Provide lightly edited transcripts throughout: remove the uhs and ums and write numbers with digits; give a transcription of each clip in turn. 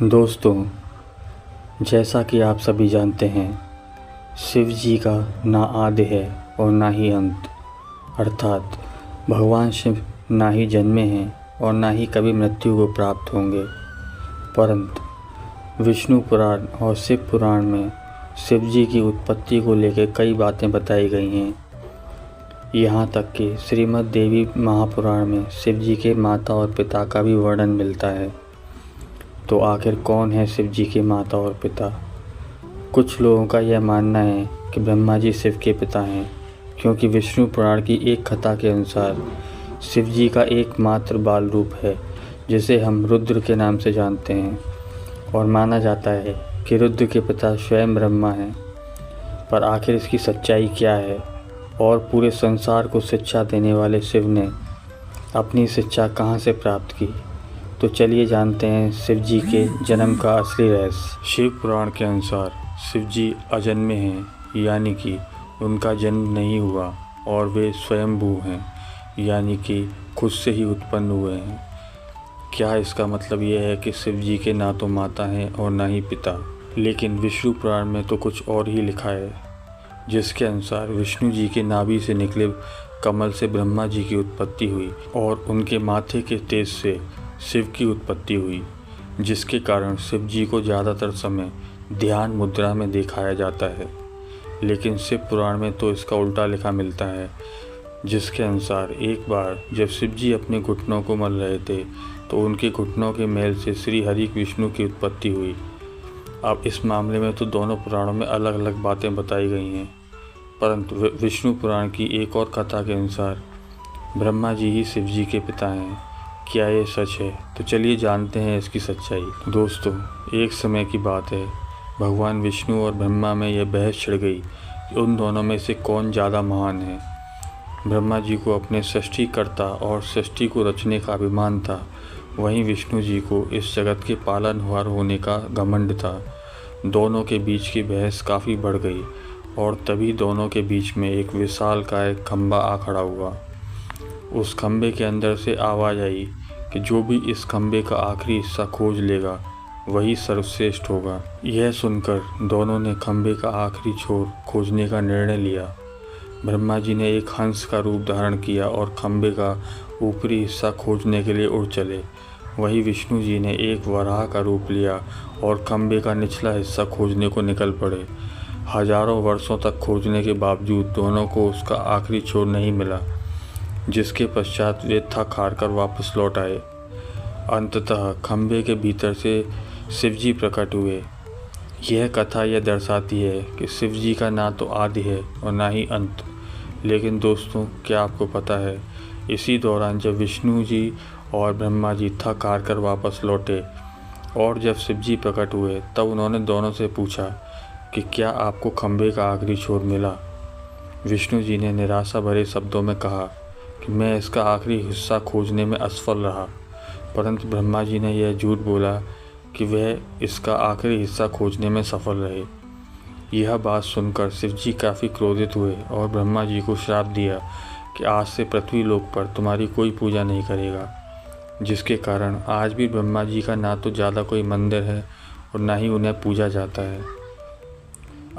दोस्तों, जैसा कि आप सभी जानते हैं, शिव जी का ना आदि है और ना ही अंत, अर्थात भगवान शिव ना ही जन्मे हैं और ना ही कभी मृत्यु को प्राप्त होंगे। परंतु विष्णु पुराण और शिव पुराण में शिव जी की उत्पत्ति को लेकर कई बातें बताई गई हैं। यहाँ तक कि श्रीमद् देवी महापुराण में शिव जी के माता और पिता का भी वर्णन मिलता है। तो आखिर कौन है शिव जी के माता और पिता? कुछ लोगों का यह मानना है कि ब्रह्मा जी शिव के पिता हैं, क्योंकि विष्णु पुराण की एक कथा के अनुसार शिव जी का एकमात्र बाल रूप है, जिसे हम रुद्र के नाम से जानते हैं, और माना जाता है कि रुद्र के पिता स्वयं ब्रह्मा हैं। पर आखिर इसकी सच्चाई क्या है और पूरे संसार को शिक्षा देने वाले शिव ने अपनी शिक्षा कहाँ से प्राप्त की? तो चलिए जानते हैं शिव जी के जन्म का असली रहस्य। शिव पुराण के अनुसार शिव जी अजन्मे हैं, यानी कि उनका जन्म नहीं हुआ और वे स्वयंभू हैं, यानी कि खुद से ही उत्पन्न हुए हैं। क्या इसका मतलब यह है कि शिव जी के ना तो माता हैं और ना ही पिता? लेकिन विष्णु पुराण में तो कुछ और ही लिखा है, जिसके अनुसार विष्णु जी के नाभि से निकले कमल से ब्रह्मा जी की उत्पत्ति हुई और उनके माथे के तेज से शिव की उत्पत्ति हुई, जिसके कारण शिव जी को ज़्यादातर समय ध्यान मुद्रा में दिखाया जाता है। लेकिन शिव पुराण में तो इसका उल्टा लिखा मिलता है, जिसके अनुसार एक बार जब शिव जी अपने घुटनों को मल रहे थे तो उनके घुटनों के मेल से श्री हरि विष्णु की उत्पत्ति हुई। अब इस मामले में तो दोनों पुराणों में अलग अलग बातें बताई गई हैं, परंतु विष्णु पुराण की एक और कथा के अनुसार ब्रह्मा जी ही शिव जी के पिता हैं। क्या ये सच है? तो चलिए जानते हैं इसकी सच्चाई। दोस्तों, एक समय की बात है, भगवान विष्णु और ब्रह्मा में यह बहस छिड़ गई कि उन दोनों में से कौन ज़्यादा महान है। ब्रह्मा जी को अपने सृष्टिकर्ता और सृष्टि को रचने का अभिमान था, वहीं विष्णु जी को इस जगत के पालनहार होने का घमंड था। दोनों के बीच की बहस काफ़ी बढ़ गई और तभी दोनों के बीच में एक विशालकाय खंबा आ खड़ा हुआ। उस खंबे के अंदर से आवाज़ आई कि जो भी इस खंबे का आखिरी हिस्सा खोज लेगा वही सर्वश्रेष्ठ होगा। यह सुनकर दोनों ने खंबे का आखिरी छोर खोजने का निर्णय लिया। ब्रह्मा जी ने एक हंस का रूप धारण किया और खंबे का ऊपरी हिस्सा खोजने के लिए उड़ चले। वहीं विष्णु जी ने एक वराह का रूप लिया और खंबे का निचला हिस्सा खोजने को निकल पड़े। हजारों वर्षों तक खोजने के बावजूद दोनों को उसका आखिरी छोर नहीं मिला, जिसके पश्चात वे थक हार कर वापस लौट आए। अंततः खंबे के भीतर से शिव जी प्रकट हुए। यह कथा यह दर्शाती है कि शिव जी का ना तो आदि है और ना ही अंत। लेकिन दोस्तों, क्या आपको पता है, इसी दौरान जब विष्णु जी और ब्रह्मा जी थक हार कर वापस लौटे और जब शिव जी प्रकट हुए, तब उन्होंने दोनों से पूछा कि क्या आपको खंबे का आखिरी छोर मिला? विष्णु जी ने निराशा भरे शब्दों में कहा कि मैं इसका आखिरी हिस्सा खोजने में असफल रहा। परंतु ब्रह्मा जी ने यह झूठ बोला कि वह इसका आखिरी हिस्सा खोजने में सफल रहे। यह बात सुनकर शिव जी काफ़ी क्रोधित हुए और ब्रह्मा जी को श्राप दिया कि आज से पृथ्वी लोक पर तुम्हारी कोई पूजा नहीं करेगा, जिसके कारण आज भी ब्रह्मा जी का ना तो ज़्यादा कोई मंदिर है और ना ही उन्हें पूजा जाता है।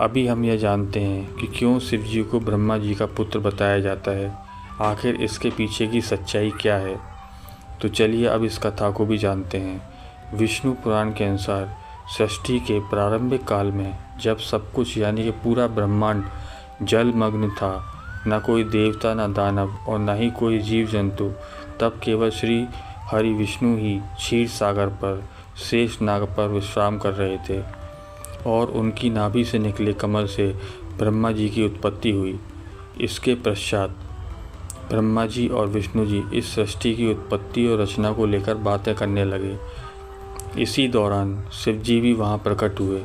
अभी हम यह जानते हैं कि क्यों शिव जी को ब्रह्मा जी का पुत्र बताया जाता है। आखिर इसके पीछे की सच्चाई क्या है? तो चलिए अब इस कथा को भी जानते हैं। विष्णु पुराण के अनुसार सृष्टि के प्रारंभिक काल में जब सब कुछ यानी कि पूरा ब्रह्मांड जलमग्न था, न कोई देवता, न दानव और न ही कोई जीव जंतु, तब केवल श्री हरि विष्णु ही क्षीर सागर पर शेष नाग पर विश्राम कर रहे थे और उनकी नाभि से निकले कमल से ब्रह्मा जी की उत्पत्ति हुई। इसके पश्चात ब्रह्मा जी और विष्णु जी इस सृष्टि की उत्पत्ति और रचना को लेकर बातें करने लगे। इसी दौरान शिव जी भी वहाँ प्रकट हुए।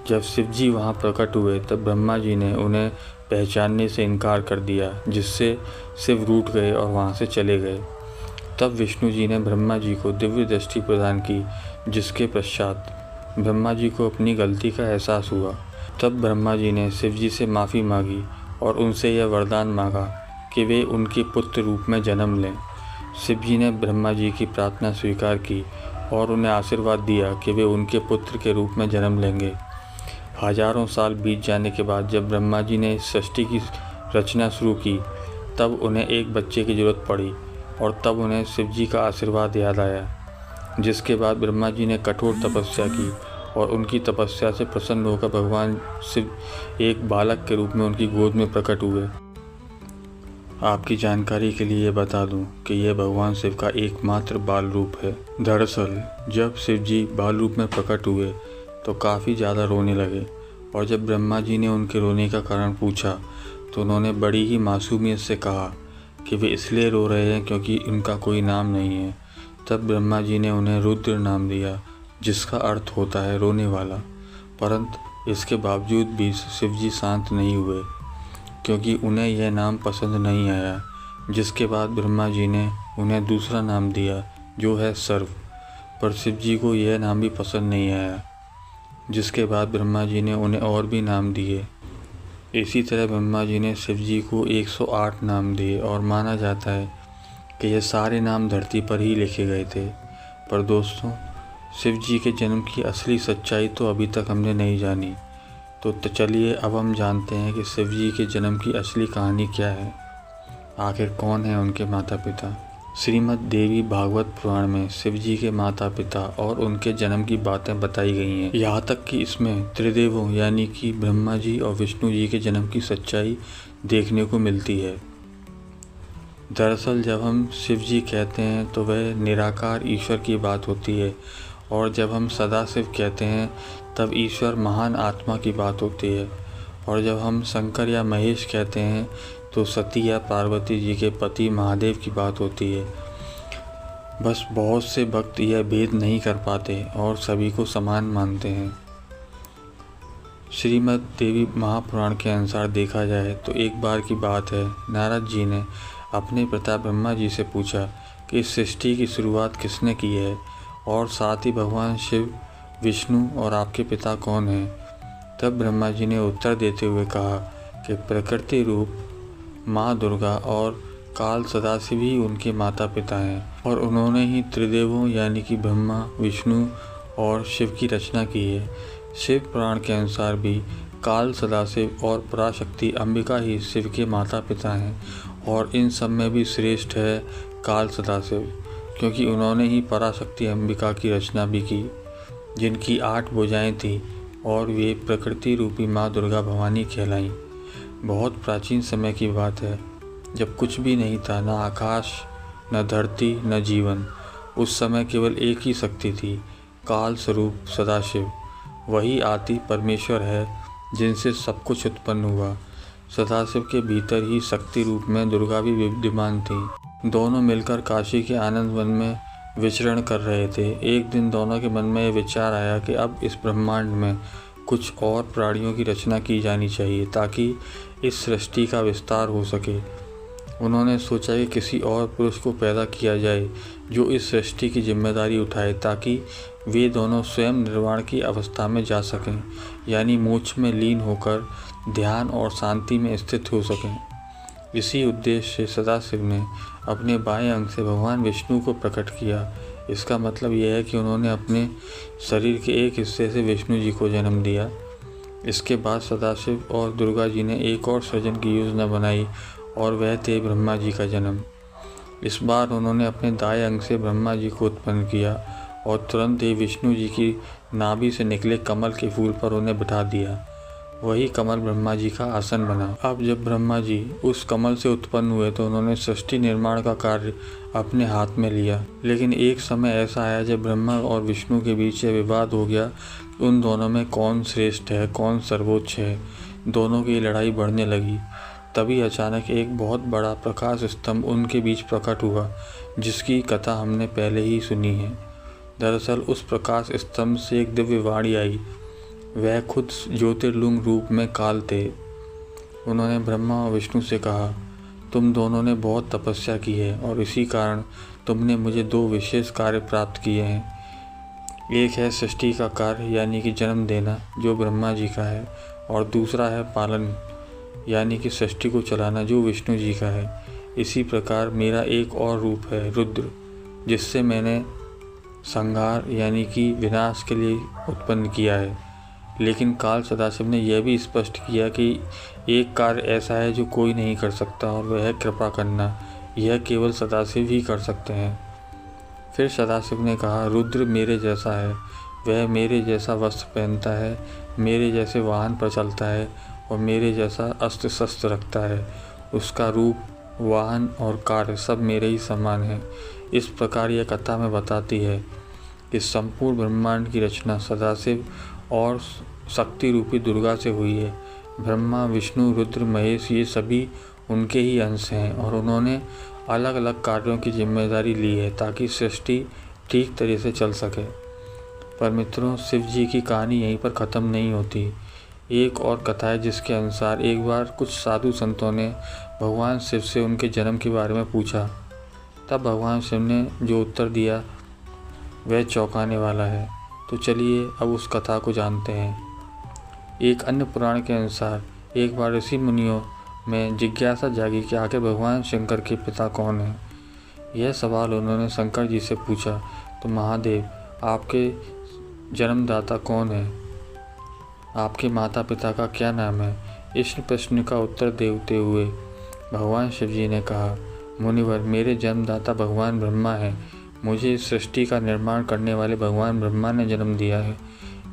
जब शिव जी वहाँ प्रकट हुए तब ब्रह्मा जी ने उन्हें पहचानने से इनकार कर दिया, जिससे शिव रूठ गए और वहाँ से चले गए। तब विष्णु जी ने ब्रह्मा जी को दिव्य दृष्टि प्रदान की, जिसके पश्चात ब्रह्मा जी को अपनी गलती का एहसास हुआ। तब ब्रह्मा जी ने शिव जी से माफ़ी मांगी और उनसे यह वरदान मांगा कि वे उनके पुत्र रूप में जन्म लें। शिव जी ने ब्रह्मा जी की प्रार्थना स्वीकार की और उन्हें आशीर्वाद दिया कि वे उनके पुत्र के रूप में जन्म लेंगे। हजारों साल बीत जाने के बाद जब ब्रह्मा जी ने सृष्टि की रचना शुरू की, तब उन्हें एक बच्चे की ज़रूरत पड़ी और तब उन्हें शिव जी का आशीर्वाद याद आया। जिसके बाद ब्रह्मा जी ने कठोर तपस्या की और उनकी तपस्या से प्रसन्न होकर भगवान शिव एक बालक के रूप में उनकी गोद में प्रकट हुए। आपकी जानकारी के लिए बता दूं कि यह भगवान शिव का एकमात्र बाल रूप है। दरअसल जब शिव जी बाल रूप में प्रकट हुए तो काफ़ी ज़्यादा रोने लगे और जब ब्रह्मा जी ने उनके रोने का कारण पूछा तो उन्होंने बड़ी ही मासूमियत से कहा कि वे इसलिए रो रहे हैं क्योंकि उनका कोई नाम नहीं है। तब ब्रह्मा जी ने उन्हें रुद्र नाम दिया, जिसका अर्थ होता है रोने वाला। परंतु इसके बावजूद भी शिव जी शांत नहीं हुए क्योंकि उन्हें यह नाम पसंद नहीं आया। जिसके बाद ब्रह्मा जी ने उन्हें दूसरा नाम दिया जो है सर्व, पर शिव जी को यह नाम भी पसंद नहीं आया। जिसके बाद ब्रह्मा जी ने उन्हें और भी नाम दिए। इसी तरह ब्रह्मा जी ने शिव जी को 108 नाम दिए और माना जाता है कि यह सारे नाम धरती पर ही लिखे गए थे। पर दोस्तों, शिव जी के जन्म की असली सच्चाई तो अभी तक हमने नहीं जानी। तो चलिए अब हम जानते हैं कि शिव जी के जन्म की असली कहानी क्या है। आखिर कौन है उनके माता पिता। श्रीमद् देवी भागवत पुराण में शिव जी के माता पिता और उनके जन्म की बातें बताई गई हैं। यहाँ तक कि इसमें त्रिदेवों यानी कि ब्रह्मा जी और विष्णु जी के जन्म की सच्चाई देखने को मिलती है। दरअसल जब हम शिव जी कहते हैं तो वह निराकार ईश्वर की बात होती है, और जब हम सदाशिव कहते हैं तब ईश्वर महान आत्मा की बात होती है, और जब हम शंकर या महेश कहते हैं तो सती या पार्वती जी के पति महादेव की बात होती है। बस बहुत से भक्त यह भेद नहीं कर पाते और सभी को समान मानते हैं। श्रीमद् देवी महापुराण के अनुसार देखा जाए तो एक बार की बात है, नारद जी ने अपने पिता ब्रह्मा जी से पूछा कि इस सृष्टि की शुरुआत किसने की है, और साथ ही भगवान शिव, विष्णु और आपके पिता कौन हैं। तब ब्रह्मा जी ने उत्तर देते हुए कहा कि प्रकृति रूप माँ दुर्गा और काल सदाशिव ही उनके माता पिता हैं, और उन्होंने ही त्रिदेवों यानी कि ब्रह्मा, विष्णु और शिव की रचना की है। शिव पुराण के अनुसार भी काल सदाशिव और पराशक्ति अंबिका ही शिव के माता पिता हैं, और इन सब में भी श्रेष्ठ है काल सदाशिव, क्योंकि उन्होंने ही पराशक्ति अंबिका की रचना भी की, जिनकी 8 भुजाएं थीं और वे प्रकृति रूपी माँ दुर्गा भवानी कहलाईं। बहुत प्राचीन समय की बात है, जब कुछ भी नहीं था, न आकाश, न धरती, न जीवन। उस समय केवल एक ही शक्ति थी, काल स्वरूप सदाशिव। वही आदि परमेश्वर है जिनसे सब कुछ उत्पन्न हुआ। सदाशिव के भीतर ही शक्ति रूप में दुर्गा भी विद्यमान थी। दोनों मिलकर काशी के आनंद वन में विचरण कर रहे थे। एक दिन दोनों के मन में यह विचार आया कि अब इस ब्रह्मांड में कुछ और प्राणियों की रचना की जानी चाहिए ताकि इस सृष्टि का विस्तार हो सके। उन्होंने सोचा कि किसी और पुरुष को पैदा किया जाए जो इस सृष्टि की जिम्मेदारी उठाए, ताकि वे दोनों स्वयं निर्वाण की अवस्था में जा सकें, यानी मोक्ष में लीन होकर ध्यान और शांति में स्थित हो सकें। इसी उद्देश्य से सदाशिव ने अपने बाएं अंग से भगवान विष्णु को प्रकट किया। इसका मतलब यह है कि उन्होंने अपने शरीर के एक हिस्से से विष्णु जी को जन्म दिया। इसके बाद सदाशिव और दुर्गा जी ने एक और सृजन की योजना बनाई, और वह थे ब्रह्मा जी का जन्म। इस बार उन्होंने अपने दाएं अंग से ब्रह्मा जी को उत्पन्न किया और तुरंत ही विष्णु जी की नाभि से निकले कमल के फूल पर उन्हें बिठा दिया। वही कमल ब्रह्मा जी का आसन बना। अब जब ब्रह्मा जी उस कमल से उत्पन्न हुए तो उन्होंने सृष्टि निर्माण का कार्य अपने हाथ में लिया। लेकिन एक समय ऐसा आया जब ब्रह्मा और विष्णु के बीच यह विवाद हो गया, उन दोनों में कौन श्रेष्ठ है, कौन सर्वोच्च है। दोनों की लड़ाई बढ़ने लगी। तभी अचानक एक बहुत बड़ा प्रकाश स्तंभ उनके बीच प्रकट हुआ, जिसकी कथा हमने पहले ही सुनी है। दरअसल उस प्रकाश स्तंभ से एक दिव्य वाणी आई। वह खुद ज्योतिर्लिंग रूप में काल थे। उन्होंने ब्रह्मा और विष्णु से कहा, तुम दोनों ने बहुत तपस्या की है और इसी कारण तुमने मुझे 2 विशेष कार्य प्राप्त किए हैं। एक है सृष्टि का कार्य यानी कि जन्म देना, जो ब्रह्मा जी का है, और दूसरा है पालन यानी कि सृष्टि को चलाना, जो विष्णु जी का है। इसी प्रकार मेरा एक और रूप है रुद्र, जिससे मैंने संहार यानी कि विनाश के लिए उत्पन्न किया है। लेकिन काल सदाशिव ने यह भी स्पष्ट किया कि एक कार्य ऐसा है जो कोई नहीं कर सकता और वह है कृपा करना। यह केवल सदाशिव ही कर सकते हैं। फिर सदाशिव ने कहा, रुद्र मेरे जैसा है, वह मेरे जैसा वस्त्र पहनता है, मेरे जैसे वाहन पर चलता है और मेरे जैसा अस्त्र शस्त्र रखता है। उसका रूप, वाहन और कार्य सब मेरे ही समान है। इस प्रकार यह कथा में बताती है कि संपूर्ण ब्रह्मांड की रचना सदाशिव और शक्ति रूपी दुर्गा से हुई है। ब्रह्मा, विष्णु, रुद्र, महेश ये सभी उनके ही अंश हैं और उन्होंने अलग अलग कार्यों की जिम्मेदारी ली है ताकि सृष्टि ठीक तरह से चल सके। पर मित्रों, शिव जी की कहानी यहीं पर ख़त्म नहीं होती। एक और कथा है जिसके अनुसार एक बार कुछ साधु संतों ने भगवान शिव से उनके जन्म के बारे में पूछा। तब भगवान शिव ने जो उत्तर दिया वह चौंकाने वाला है। तो चलिए अब उस कथा को जानते हैं। एक अन्य पुराण के अनुसार एक बार ऋषि मुनियों में जिज्ञासा जागी कि आखिर भगवान शंकर के पिता कौन हैं। यह सवाल उन्होंने शंकर जी से पूछा। तो महादेव, आपके जन्मदाता कौन है? आपके माता पिता का क्या नाम है? इस प्रश्न का उत्तर देते हुए भगवान शिव जी ने कहा, मुनिवर, मेरे जन्मदाता भगवान ब्रह्मा हैं। मुझे इस सृष्टि का निर्माण करने वाले भगवान ब्रह्मा ने जन्म दिया है।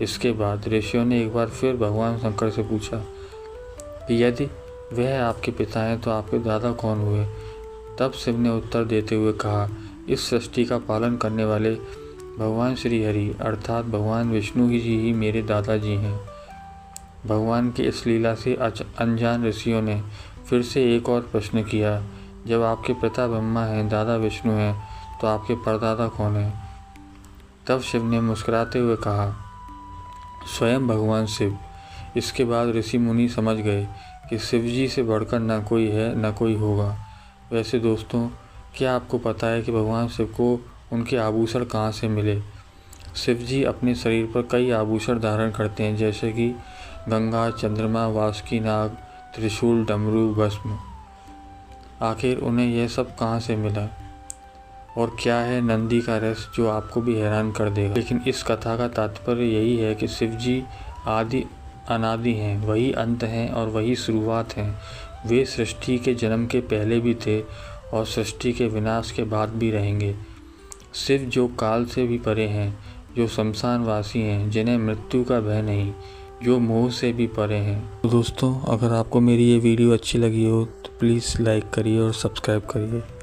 इसके बाद ऋषियों ने एक बार फिर भगवान शंकर से पूछा कि यदि वह आपके पिता हैं तो आपके दादा कौन हुए? तब शिव ने उत्तर देते हुए कहा, इस सृष्टि का पालन करने वाले भगवान श्री हरि अर्थात भगवान विष्णु जी ही मेरे दादाजी हैं। भगवान की इस लीला से अनजान ऋषियों ने फिर से एक और प्रश्न किया, जब आपके पिता ब्रह्मा हैं, दादा विष्णु हैं, तो आपके परदादा कौन हैं? तब शिव ने मुस्कुराते हुए कहा, स्वयं भगवान शिव। इसके बाद ऋषि मुनि समझ गए कि शिव जी से बढ़कर न कोई है न कोई होगा। वैसे दोस्तों, क्या आपको पता है कि भगवान शिव को उनके आभूषण कहाँ से मिले? शिव जी अपने शरीर पर कई आभूषण धारण करते हैं, जैसे कि गंगा, चंद्रमा, वासुकी नाग, त्रिशूल, डमरू, भस्म। आखिर उन्हें यह सब कहाँ से मिला? और क्या है नंदी का रस जो आपको भी हैरान कर देगा। लेकिन इस कथा का तात्पर्य यही है कि शिव जी आदि अनादि हैं, वही अंत हैं और वही शुरुआत हैं। वे सृष्टि के जन्म के पहले भी थे और सृष्टि के विनाश के बाद भी रहेंगे। शिव जो काल से भी परे हैं, जो शमशानवासी हैं, जिन्हें मृत्यु का भय नहीं, जो मोह से भी परे हैं। तो दोस्तों, अगर आपको मेरी ये वीडियो अच्छी लगी हो तो प्लीज़ लाइक करिए और सब्सक्राइब करिए।